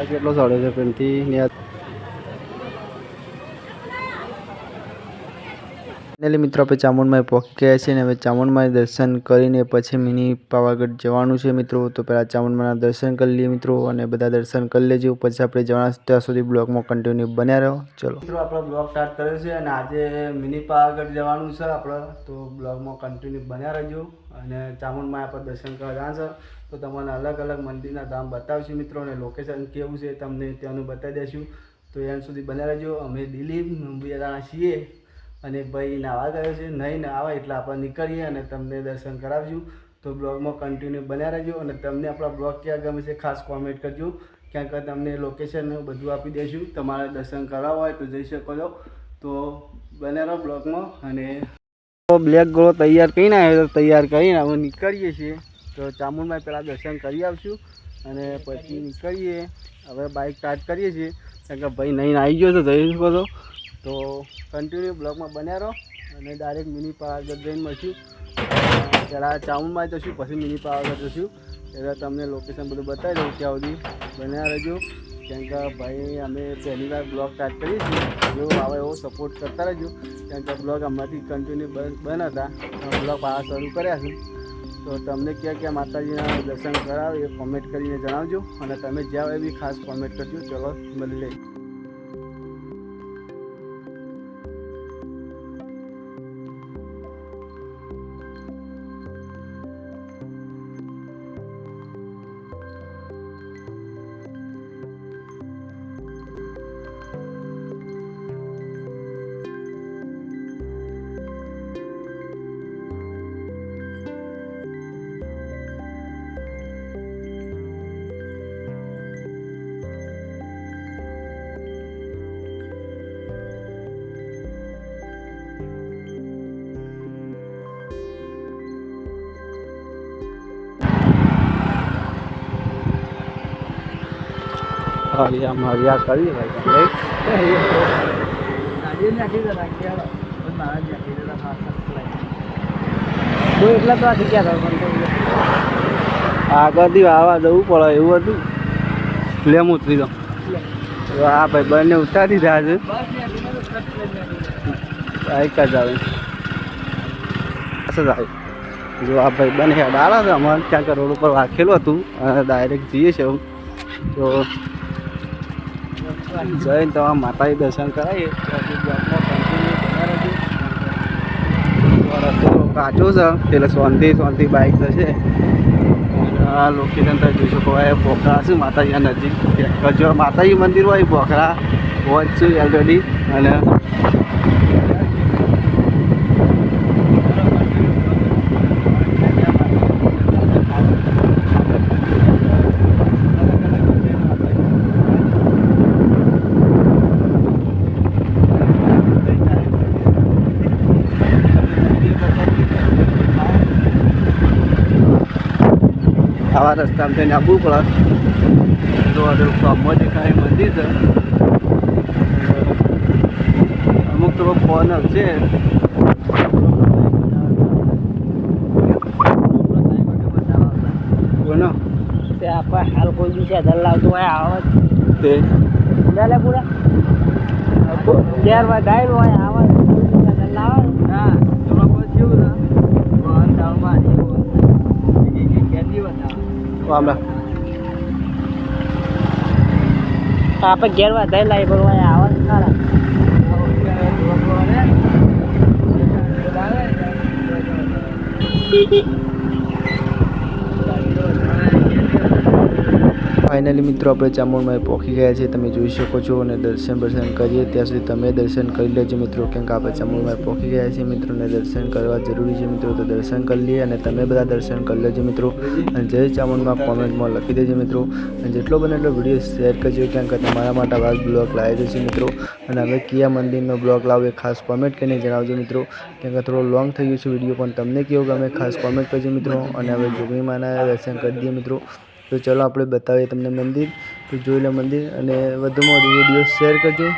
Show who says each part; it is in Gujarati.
Speaker 1: કેટલો સાડો છે પેનથી ફાઇનલી મિત્રો આપણે ચામુંડમાં પહોંચી ગયા છીએ અને હવે ચામુંડમાં દર્શન કરીને પછી મિની પાવાગઢ જવાનું છે મિત્રો. તો પહેલાં ચામુંડમાં દર્શન કરી લઈએ મિત્રો અને બધા દર્શન કરી લેજો, પછી આપણે જવાના ત્યાં સુધી બ્લોગમાં કન્ટિન્યુ બન્યા રહો. ચલો મિત્રો, આપણો બ્લોગ સ્ટાર્ટ કર્યો છે અને આજે મિની પાવાગઢ જવાનું છે આપણે, તો બ્લોગમાં કન્ટિન્યુ બન્યા રહેજો. અને ચામુંડમાં આપણે દર્શન કરવા જવાનું છે તો તમને અલગ અલગ મંદિરના ધામ બતાવશું મિત્રો, અને લોકેશન કેવું છે તમને ત્યાંનું બતાવી દઈશું. તો એન સુધી બન્યા રહેજો. અમે દિલીપ મુંબઈના છીએ અને ભાઈ નાવા ગયો છે, નહીં નાવા એટલે આપણે નીકળીએ અને તમને દર્શન કરાવજો. તો બ્લોગમાં કન્ટિન્યુ બન્યા રહેજો અને તમને આપણા બ્લોગ ક્યાં ગમે છે ખાસ કોમેન્ટ કરજો, ક્યાંક તમને લોકેશન બધું આપી દઈશું. તમારે દર્શન કરાવવા હોય તો જઈ શકો છો. તો બન્યા રહો બ્લોગમાં. અને બ્લેક ગોળો તૈયાર કરીને આવ્યો, તો તૈયાર કરીને હવે નીકળીએ છીએ. તો ચામુંડમાં પહેલાં દર્શન કરી આવશું અને પછી નીકળીએ. હવે બાઇક સ્ટાર્ટ કરીએ છીએ કારણ કે ભાઈ નહીં આવી ગયો તો જઈ શકો છો. તો કન્ટિન્યુ બ્લોગમાં બન્યા રહો અને ડાયરેક્ટ મિની પાવાગઢ જઈને મળશું. પહેલાં ચામુંડમાં જશું પછી મિની પાવાગઢ જશું, એટલે તમને લોકેશન બધું બતાવી દઉં. ત્યાં સુધી બન્યા રહેજો, કેમ કે ભાઈ અમે પહેલી વાર બ્લોગ સ્ટાર્ટ કરીએ છીએ, જેવો આવે એવો સપોર્ટ કરતા રહેજો. કેમ કે બ્લોગ હમણાંથી કન્ટિન્યુ બંધ હતા, બ્લોગ પાવા શરૂ કર્યા છે. તો તમને ક્યાં ક્યાં માતાજીના દર્શન કરાવે એ કોમેન્ટ કરીને જણાવજો અને તમે જ્યાં હોય બી ખાસ કોમેન્ટ કરજો. ચલો મળીએ. હરિયા કરીએ ભાઈ, એટલા તો આથી ક્યાં આગળથી આવવા જવું પડે એવું હતું. લેમ ઉતરી દો. હા ભાઈ, બંને ઉતારી દીધા છે. બાઈક જ આવે જો આ ભાઈ બંને ડાળા છે. અમારે ક્યાંક રોડ ઉપર રાખેલું હતું અને ડાયરેક્ટ જઈએ છીએ. તો જઈને તમારા માતાજી દર્શન કરાવીએ. રસ્તો કાચો છે એટલે શાંતિ બાઇક જશે. આ લોકેશન તમે જોઈ શકો, એ પોખરા છે માતાજીના નજીક. જો માતાજી મંદિર હોય પોખરા હોય છે ઓલરેડી. અને આવા રસ્તામાં થઈને આવવું પડે. તો ગામમાં દેખાય મંદિર છે. અમુક તો ફોન છે બોલો તે આપણે હાલ કોઈ બી છે લાવતો હોય આવે તે પૂરા ત્યાર વધારે હોય આવે લાવે. હા થોડો બહુ કેવું છે આપણે ઘેર વધારે લાવી પડવા આવે ખરા. ફાઇનલી મિત્રો આપણે ચામુંડમાં પહોંચી ગયા છીએ, તમે જોઈ શકો છો. અને દર્શન કરીએ ત્યાં સુધી તમે દર્શન કરી લેજો મિત્રો, કેમ કે આપણે ચામુંડમાં પહોંચી ગયા છીએ મિત્રો. અને દર્શન કરવા જરૂરી છે મિત્રો, તો દર્શન કરી લઈએ અને તમે બધા દર્શન કરી લેજો મિત્રો. અને જય ચામુંડમાં કોમેન્ટમાં લખી દેજો મિત્રો. અને જેટલો બને એટલો વિડીયો શેર કરજો, કેમ કે તમારા માટે આ બ્લોગ લાવી જશે મિત્રો. અને હવે કયા મંદિરનો બ્લોગ લાવો એ ખાસ કોમેન્ટ કરીને જણાવજો મિત્રો, કેમ કે થોડો લોંગ થઈ ગયો છે વિડીયો, પણ તમને કેવું ગમે ખાસ કોમેન્ટ કરજો મિત્રો. અને હવે જોગણી માના દર્શન કરી દઈએ મિત્રો. તો ચલો આપણે બતાવીએ તમને મંદિર, તો જોઈ લો મંદિર અને વધુમાં વધુ વિડીયો શેર કરજો.